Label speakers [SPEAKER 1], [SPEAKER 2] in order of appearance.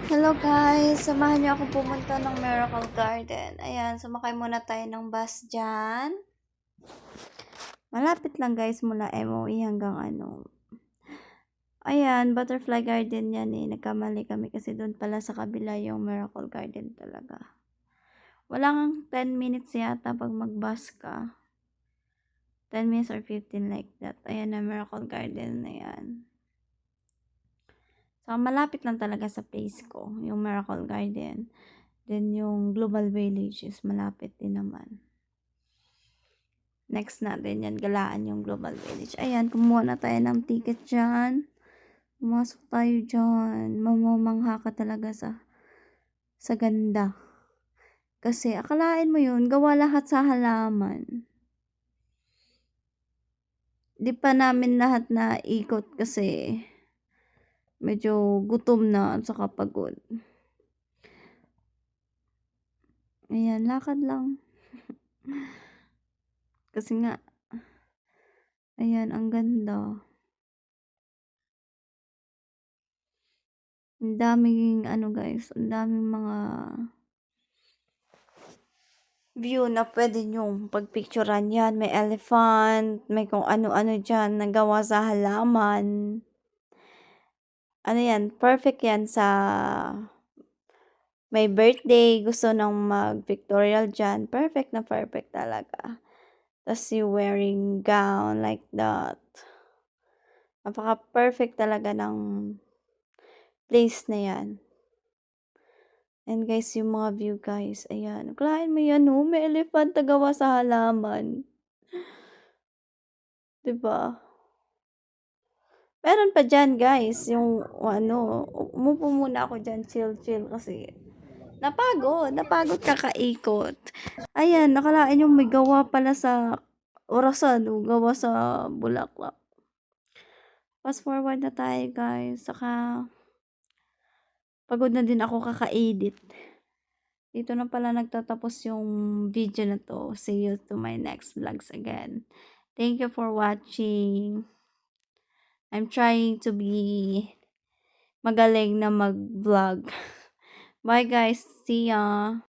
[SPEAKER 1] Hello guys, samahan niyo ako pumunta ng Miracle Garden. Ayan, sumakay muna tayo ng bus dyan. Malapit lang guys mula MOE hanggang Ayan, Butterfly Garden yan eh. Nagkamali kami kasi doon pala sa kabila yung Miracle Garden talaga. Walang 10 minutes yata pag mag-bus ka. 10 minutes or 15 like that. Ayan na Miracle Garden na yan. So, malapit lang talaga sa place ko, yung Miracle Garden. Then, yung Global Village is malapit din naman. Next natin yan, galaan yung Global Village. Ayan, kumuha na tayo ng ticket dyan. Pumasok tayo dyan. Mamamangha ka talaga sa ganda. Kasi, akalain mo yun, gawa lahat sa halaman. Di pa namin lahat na ikot kasi medyo gutom na at saka pagod. Ayan, lakad lang. Kasi nga, ayan, ang ganda. Ang daming guys, ang daming mga view na pwede nyong pagpicturean yan. May elephant, may kung ano-ano dyan nagawa sa halaman. Ano yan, perfect yan sa may birthday, gusto nang mag-pictorial dyan. Perfect na perfect talaga. Tapos you wearing gown like that. Napaka-perfect talaga ng place na yan. And guys, yung mga view guys, ayan. Akalain mo yan, oh, may elephant na gawa sa halaman. 'Di ba? Meron pa dyan guys, yung umupo muna ako dyan, chill kasi napagod kakaikot. Ayan, nakalain yung may gawa pala sa orasan o gawa sa bulaklak. Fast forward na tayo guys, saka pagod na din ako kaka-edit. Dito na pala nagtatapos yung video na to. See you to my next vlogs again. Thank you for watching. I'm trying to be magaling na mag-vlog. Bye guys. See ya.